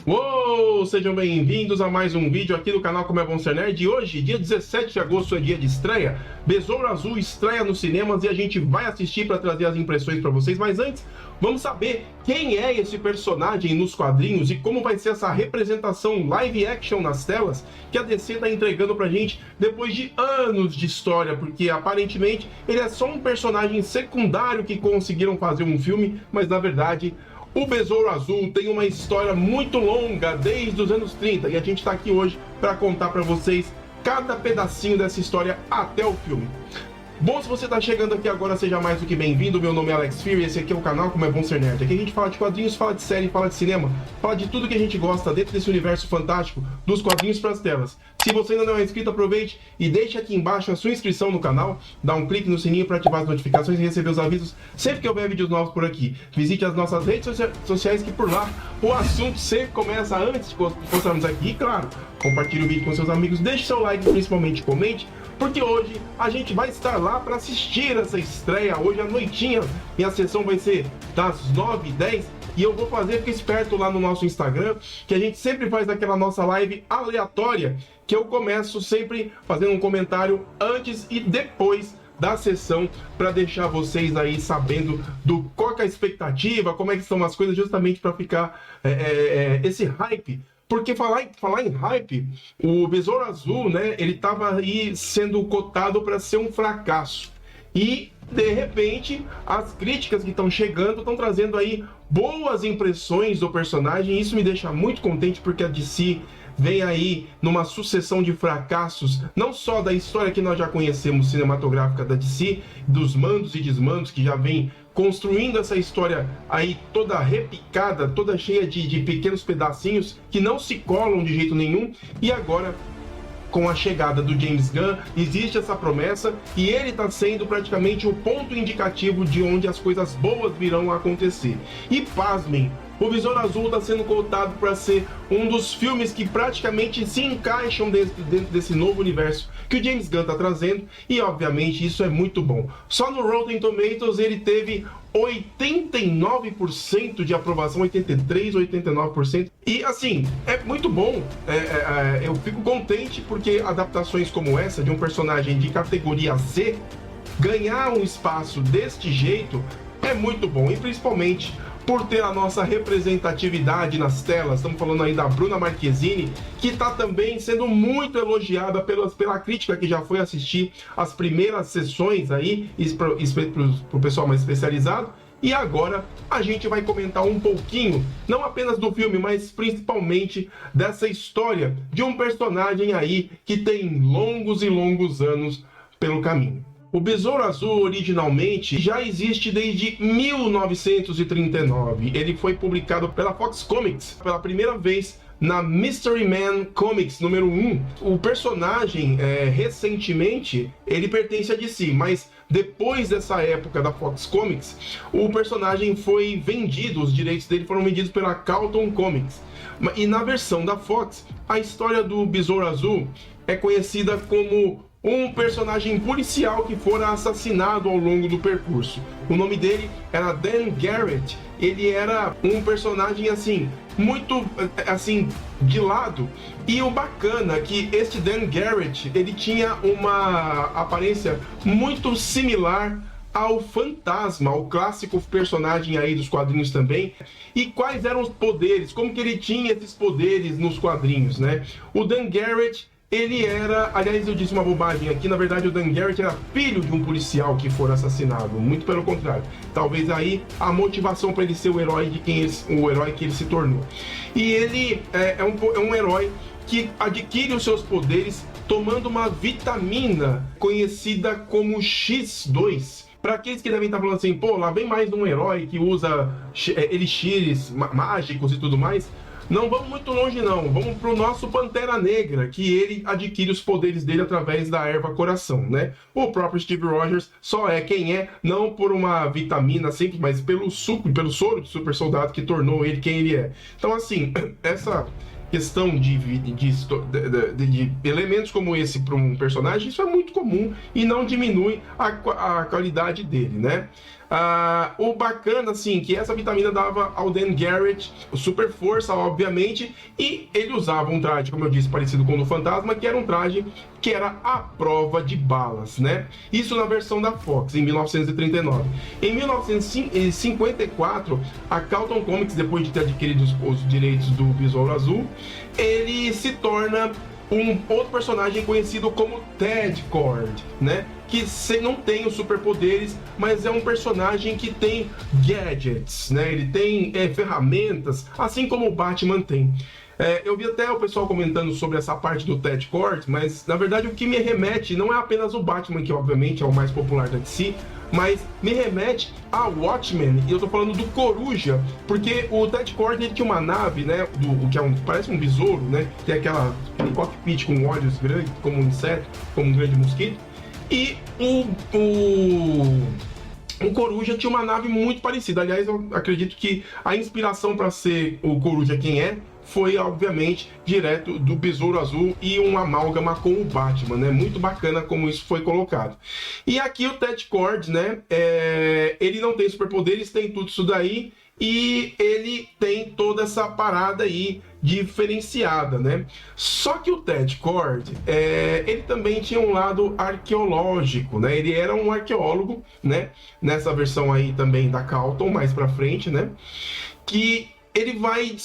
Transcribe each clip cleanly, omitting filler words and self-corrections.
Uou! Sejam bem-vindos a mais um vídeo aqui do canal Como é Bom Ser Nerd. E hoje, dia 17 de agosto, é dia de estreia. Besouro Azul estreia nos cinemas e a gente vai assistir para trazer as impressões para vocês. Mas antes, vamos saber quem é esse personagem nos quadrinhos e como vai ser essa representação live action nas telas que a DC está entregando pra gente depois de anos de história, porque aparentemente ele é só um personagem secundário que conseguiram fazer um filme, mas na verdade o Besouro Azul tem uma história muito longa, desde os anos 30, e a gente está aqui hoje para contar para vocês cada pedacinho dessa história até o filme. Bom, se você está chegando aqui agora, seja mais do que bem-vindo. Meu nome é Alex Fear e esse aqui é o canal Como é Bom Ser Nerd. Aqui a gente fala de quadrinhos, fala de série, fala de cinema, fala de tudo que a gente gosta dentro desse universo fantástico dos quadrinhos para as telas. Se você ainda não é inscrito, aproveite e deixe aqui embaixo a sua inscrição no canal, dá um clique no sininho para ativar as notificações e receber os avisos sempre que houver vídeos novos por aqui. Visite as nossas redes sociais que por lá o assunto sempre começa antes de postarmos aqui. E claro, compartilhe o vídeo com seus amigos, deixe seu like e principalmente comente, porque hoje a gente vai estar lá para assistir essa estreia, hoje à noitinha. Minha sessão vai ser das 9h10 e eu vou fazer, fique esperto lá no nosso Instagram, que a gente sempre faz aquela nossa live aleatória, que eu começo sempre fazendo um comentário antes e depois da sessão, para deixar vocês aí sabendo do qual que é a expectativa, como é que estão as coisas, justamente para ficar esse hype. Porque falar em hype, o Besouro Azul, né, ele estava aí sendo cotado para ser um fracasso. E, de repente, as críticas que estão chegando estão trazendo aí boas impressões do personagem. Isso me deixa muito contente, porque a DC vem aí numa sucessão de fracassos, não só da história que nós já conhecemos cinematográfica da DC, dos mandos e desmandos que já vem construindo essa história aí toda repicada, toda cheia de pequenos pedacinhos que não se colam de jeito nenhum. E agora, com a chegada do James Gunn, existe essa promessa e ele está sendo praticamente o ponto indicativo de onde as coisas boas virão a acontecer. E pasmem, o Besouro Azul está sendo cotado para ser um dos filmes que praticamente se encaixam dentro desse novo universo que o James Gunn está trazendo, e obviamente isso é muito bom. Só no Rotten Tomatoes ele teve 89% de aprovação, 83%, 89%, e assim, é muito bom. Eu fico contente porque adaptações como essa, de um personagem de categoria C, ganhar um espaço deste jeito é muito bom, e principalmente por ter a nossa representatividade nas telas. Estamos falando aí da Bruna Marquezine, que está também sendo muito elogiada pela crítica que já foi assistir as primeiras sessões aí, para o pessoal mais especializado. E agora a gente vai comentar um pouquinho, não apenas do filme, mas principalmente dessa história de um personagem aí que tem longos e longos anos pelo caminho. O Besouro Azul originalmente já existe desde 1939. Ele foi publicado pela Fox Comics pela primeira vez na Mystery Man Comics número 1. O personagem, recentemente, ele pertence a DC, mas depois dessa época da Fox Comics, o personagem foi vendido, os direitos dele foram vendidos pela Carlton Comics. E na versão da Fox, a história do Besouro Azul é conhecida como um personagem policial que fora assassinado ao longo do percurso. O nome dele era Dan Garrett. Ele era um personagem assim, muito assim, de lado. E o bacana é que este Dan Garrett, ele tinha uma aparência muito similar ao Fantasma, o clássico personagem aí dos quadrinhos também. E quais eram os poderes? Como que ele tinha esses poderes nos quadrinhos, né? O Dan Garrett, ele era, aliás, eu disse uma bobagem aqui, na verdade o Dan Garrett era filho de um policial que foi assassinado, muito pelo contrário. Talvez aí a motivação para ele ser o herói o herói que ele se tornou. E ele é um herói que adquire os seus poderes tomando uma vitamina conhecida como X2. Para aqueles que devem estar falando assim, pô, lá vem mais um herói que usa elixires mágicos e tudo mais. Não vamos muito longe não, vamos pro nosso Pantera Negra, que ele adquire os poderes dele através da erva coração, né? O próprio Steve Rogers só é quem é, não por uma vitamina simples, mas pelo suco, pelo soro de super soldado que tornou ele quem ele é. Então assim, essa questão de elementos como esse para um personagem, isso é muito comum e não diminui a qualidade dele, né? O bacana, assim, que essa vitamina dava ao Dan Garrett super força, obviamente, e ele usava um traje, como eu disse, parecido com o do Fantasma, que era um traje que era à prova de balas, né? Isso na versão da Fox, em 1939. Em 1954, a Carlton Comics, depois de ter adquirido os direitos do Besouro Azul, ele se torna um outro personagem conhecido como Ted Kord, né? Que não tem os superpoderes, mas é um personagem que tem gadgets, né? Ele tem ferramentas, assim como o Batman tem. Eu vi até o pessoal comentando sobre essa parte do Ted Kord, mas na verdade o que me remete não é apenas o Batman, que obviamente é o mais popular da DC, mas me remete a Watchmen, e eu tô falando do Coruja, porque o Ted Kord ele tinha uma nave, né, que parece um besouro, né, tem aquele cockpit com olhos grandes, como um inseto, como um grande mosquito, e o Coruja tinha uma nave muito parecida. Aliás, eu acredito que a inspiração para ser o Coruja quem foi, obviamente, direto do Besouro Azul e um amálgama com o Batman, né? Muito bacana como isso foi colocado. E aqui o Ted Kord, né? Ele não tem superpoderes, tem tudo isso daí, e ele tem toda essa parada aí diferenciada, né? Só que o Ted Kord, ele também tinha um lado arqueológico, né? Ele era um arqueólogo, né? Nessa versão aí também da Carlton, mais pra frente, né? Que ele vai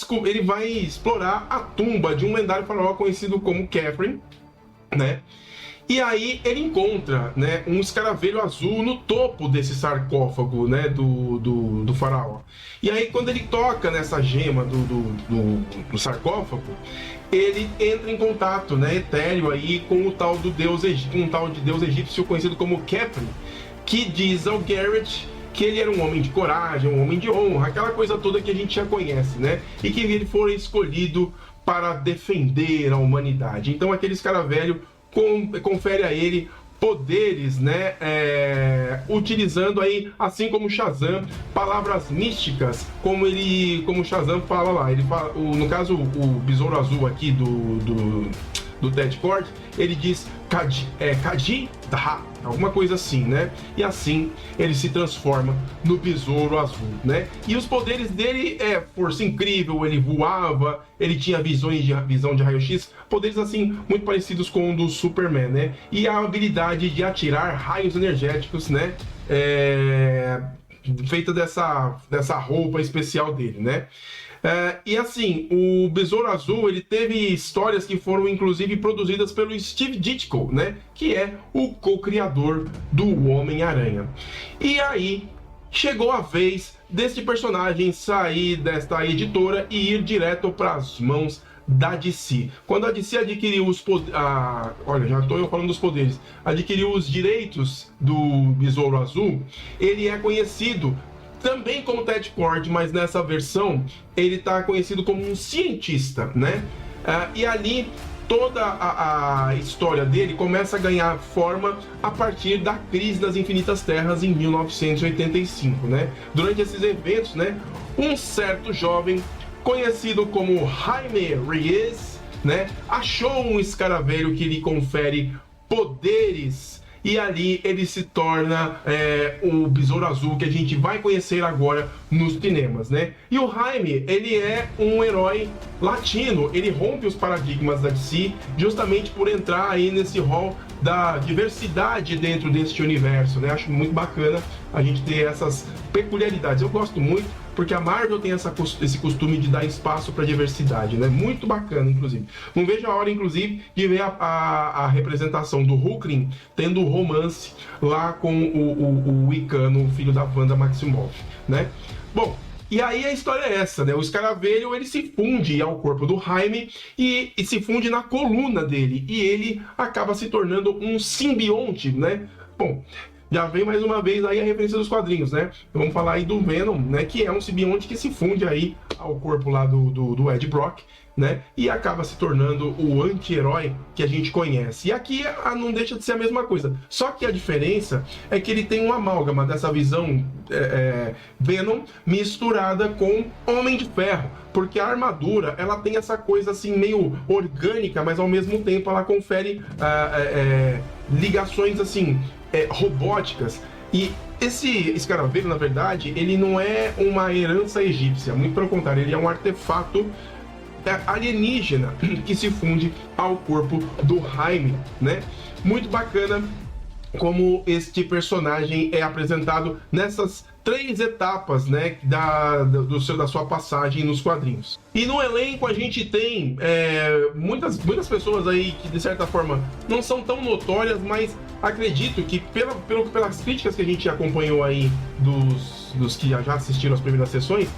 explorar a tumba de um lendário faraó conhecido como Khephren, né? E aí ele encontra, né, um escaravelho azul no topo desse sarcófago, né, do faraó. E aí quando ele toca nessa gema do sarcófago, ele entra em contato, né, etéreo aí com o tal de Deus egípcio conhecido como Khephren, que diz ao Garrett que ele era um homem de coragem, um homem de honra, aquela coisa toda que a gente já conhece, né? E que ele foi escolhido para defender a humanidade. Então aquele escaravelho confere a ele poderes, né? Utilizando aí, assim como Shazam, palavras místicas, como Shazam fala lá. Ele fala, no caso, o Besouro Azul aqui do Ted Kord, ele diz Kaji Dha, alguma coisa assim, né? E assim ele se transforma no Besouro Azul, né? E os poderes dele força incrível, ele voava, ele tinha visão de raio-x, poderes assim muito parecidos com o do Superman, né? E a habilidade de atirar raios energéticos, né? Feita dessa roupa especial dele, né? E assim, o Besouro Azul, ele teve histórias que foram inclusive produzidas pelo Steve Ditko, né? Que é o co-criador do Homem-Aranha. E aí, chegou a vez deste personagem sair desta editora e ir direto para as mãos da DC. Quando a DC adquiriu os poderes... olha, já estou eu falando dos poderes. Adquiriu os direitos do Besouro Azul, ele é conhecido também como Ted Kord, mas nessa versão ele está conhecido como um cientista, né? E ali toda a história dele começa a ganhar forma a partir da crise das Infinitas Terras em 1985, né? Durante esses eventos, né, um certo jovem conhecido como Jaime Reyes, né, achou um escaravelho que lhe confere poderes. E ali ele se torna o Besouro Azul que a gente vai conhecer agora nos cinemas, né? E o Jaime, ele é um herói latino, ele rompe os paradigmas da DC justamente por entrar aí nesse hall da diversidade dentro deste universo, né? Acho muito bacana a gente ter essas peculiaridades. Eu gosto muito, porque a Marvel tem esse costume de dar espaço para diversidade, né? Muito bacana, inclusive. Não vejo a hora, inclusive, de ver a representação do Hulkling tendo romance lá com o Wiccan, filho da Wanda Maximoff, né? Bom, e aí a história é essa, né? O escaravelho, ele se funde ao corpo do Jaime e se funde na coluna dele. E ele acaba se tornando um simbionte, né? Bom, já vem mais uma vez aí a referência dos quadrinhos, né? Vamos falar aí do Venom, né? Que é um simbionte que se funde aí ao corpo lá do Ed Brock, né? E acaba se tornando o anti-herói que a gente conhece. E aqui não deixa de ser a mesma coisa. Só que a diferença é que ele tem uma amálgama dessa visão Venom misturada com Homem de Ferro. Porque a armadura, ela tem essa coisa assim meio orgânica, mas ao mesmo tempo ela confere ligações assim robóticas E esse escaravelho, na verdade, ele não é uma herança egípcia, muito pelo contrário, ele é um artefato alienígena que se funde ao corpo do Jaime, né? Muito bacana como este personagem é apresentado nessas 3 etapas, né, da sua passagem nos quadrinhos. E no elenco a gente tem muitas pessoas aí que de certa forma não são tão notórias, mas acredito que pelas críticas que a gente acompanhou aí dos que já assistiram as primeiras sessões,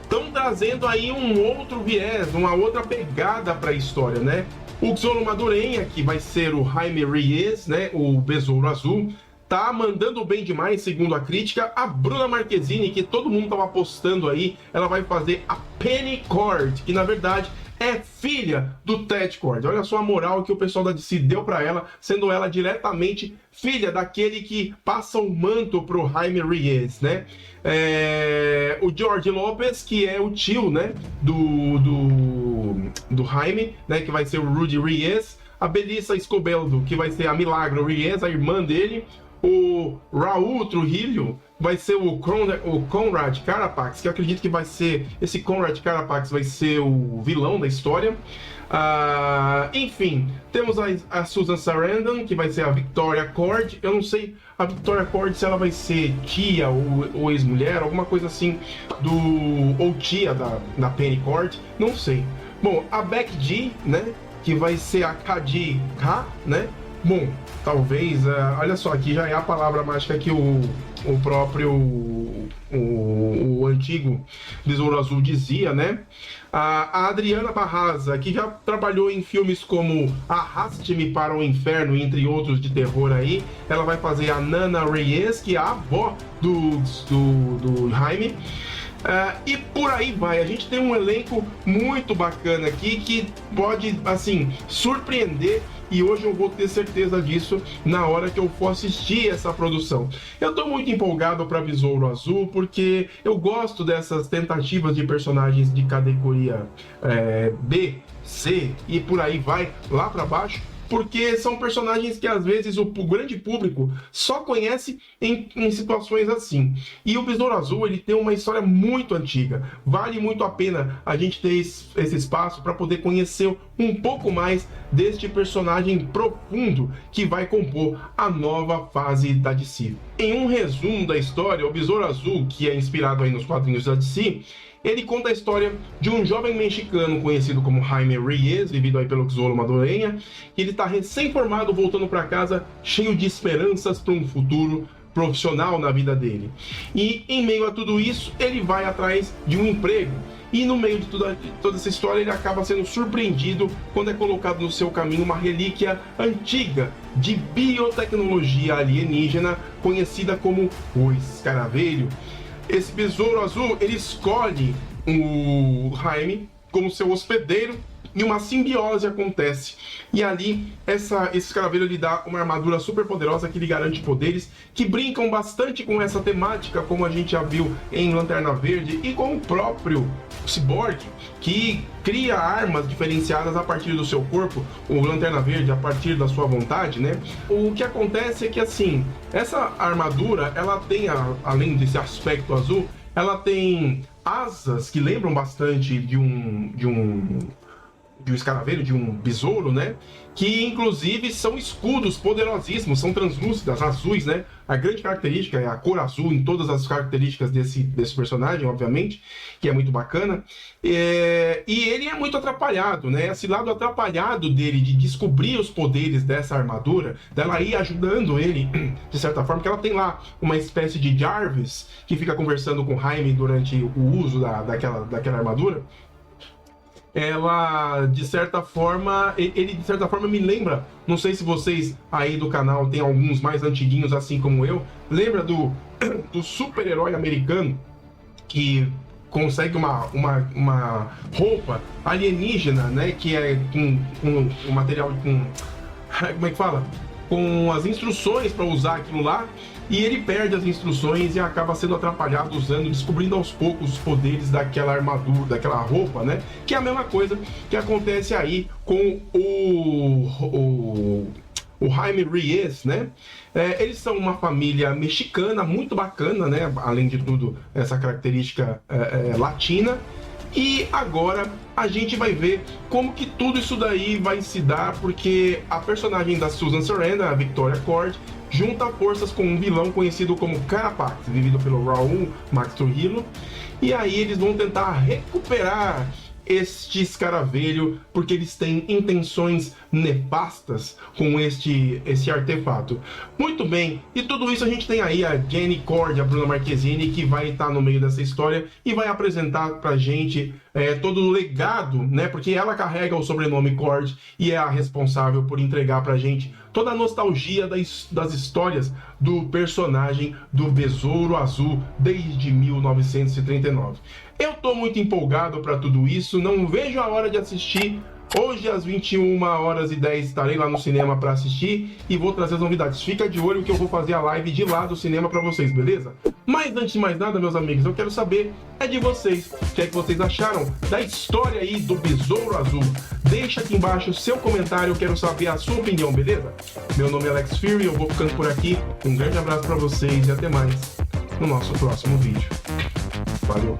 estão trazendo aí um outro viés, uma outra pegada para a história, né? O Xolo Madureira, que vai ser o Jaime Reyes, né, o Besouro Azul, tá mandando bem demais, segundo a crítica. A Bruna Marquezine, que todo mundo tava apostando aí, ela vai fazer a Penny Cord, que na verdade é filha do Ted Cord. Olha só a moral que o pessoal da DC deu para ela, sendo ela diretamente filha daquele que passa o manto pro Jaime Reyes, né? O George Lopez, que é o tio, né, do Jaime, né, que vai ser o Rudy Reyes. A Belissa Escobedo, que vai ser a Milagro Reyes, a irmã dele. O Raul Trujillo vai ser o Conrad Carapax, que eu acredito que vai ser... Esse Conrad Carapax vai ser o vilão da história. Enfim, temos a Susan Sarandon, que vai ser a Victoria Cord. Eu não sei a Victoria Cord se ela vai ser tia ou ex-mulher, alguma coisa assim, ou tia da Penny Cord, não sei. Bom, a Beck G, né, que vai ser a Kadi K, né? Bom, talvez, olha só, aqui já é a palavra mágica que o próprio o antigo Besouro Azul dizia, né? A Adriana Barraza, que já trabalhou em filmes como Arraste-me para o Inferno, entre outros de terror aí, ela vai fazer a Nana Reyes, que é a avó do Jaime. E por aí vai, a gente tem um elenco muito bacana aqui que pode, assim, surpreender, e hoje eu vou ter certeza disso na hora que eu for assistir essa produção. Eu tô muito empolgado para Besouro Azul porque eu gosto dessas tentativas de personagens de categoria B, C e por aí vai, lá para baixo, porque são personagens que às vezes o grande público só conhece em situações assim. E o Besouro Azul, ele tem uma história muito antiga. Vale muito a pena a gente ter esse espaço para poder conhecer um pouco mais deste personagem profundo que vai compor a nova fase da DC. Em um resumo da história, o Besouro Azul, que é inspirado aí nos quadrinhos da DC, ele conta a história de um jovem mexicano conhecido como Jaime Reyes, vivido aí pelo Xolo Madureira, que ele está recém-formado, voltando para casa, cheio de esperanças para um futuro profissional na vida dele. E em meio a tudo isso, ele vai atrás de um emprego. E no meio de toda essa história, ele acaba sendo surpreendido quando é colocado no seu caminho uma relíquia antiga de biotecnologia alienígena, conhecida como o Escaravelho. Esse Besouro Azul, ele escolhe o Jaime como seu hospedeiro e uma simbiose acontece. E ali, esse escaravelho lhe dá uma armadura super poderosa que lhe garante poderes que brincam bastante com essa temática, como a gente já viu em Lanterna Verde e com o próprio Cyborg, que cria armas diferenciadas a partir do seu corpo, o Lanterna Verde a partir da sua vontade, né? O que acontece é que, assim, essa armadura, ela tem, além desse aspecto azul, ela tem asas que lembram bastante de um escaravelho, de um besouro, né? Que inclusive são escudos poderosíssimos, são translúcidas, azuis, né? A grande característica é a cor azul em todas as características desse personagem, obviamente, que é muito bacana. E ele é muito atrapalhado, né? Esse lado atrapalhado dele de descobrir os poderes dessa armadura, dela ir ajudando ele, de certa forma, que ela tem lá uma espécie de Jarvis que fica conversando com Jaime durante o uso daquela armadura. Ela, de certa forma, ele de certa forma me lembra, não sei se vocês aí do canal tem alguns mais antiguinhos assim como eu, lembra do super-herói americano que consegue uma roupa alienígena, né, que é com um material como é que fala? Com as instruções para usar aquilo lá, e ele perde as instruções e acaba sendo atrapalhado descobrindo aos poucos os poderes daquela armadura, daquela roupa, né? Que é a mesma coisa que acontece aí com o Jaime Reyes, né? Eles são uma família mexicana muito bacana, né? Além de tudo, essa característica latina. E agora a gente vai ver como que tudo isso daí vai se dar, porque a personagem da Susan Sarandon, a Victoria Cord, junta forças com um vilão conhecido como Carapax, vivido pelo Raul Max Trujillo, e aí eles vão tentar recuperar este escaravelho, porque eles têm intenções nefastas com este artefato. Muito bem, e tudo isso a gente tem aí a Jenny Cord, a Bruna Marquezine, que vai estar no meio dessa história e vai apresentar pra gente todo o legado, né? Porque ela carrega o sobrenome Cord e é a responsável por entregar pra gente toda a nostalgia das histórias do personagem do Besouro Azul desde 1939. Eu tô muito empolgado para tudo isso, não vejo a hora de assistir. Hoje às 21h10 estarei lá no cinema para assistir e vou trazer as novidades. Fica de olho que eu vou fazer a live de lá do cinema para vocês, beleza? Mas antes de mais nada, meus amigos, eu quero saber de vocês. O que é que vocês acharam da história aí do Besouro Azul? Deixa aqui embaixo o seu comentário, eu quero saber a sua opinião, beleza? Meu nome é Alex Fury, eu vou ficando por aqui. Um grande abraço para vocês e até mais no nosso próximo vídeo. Valeu!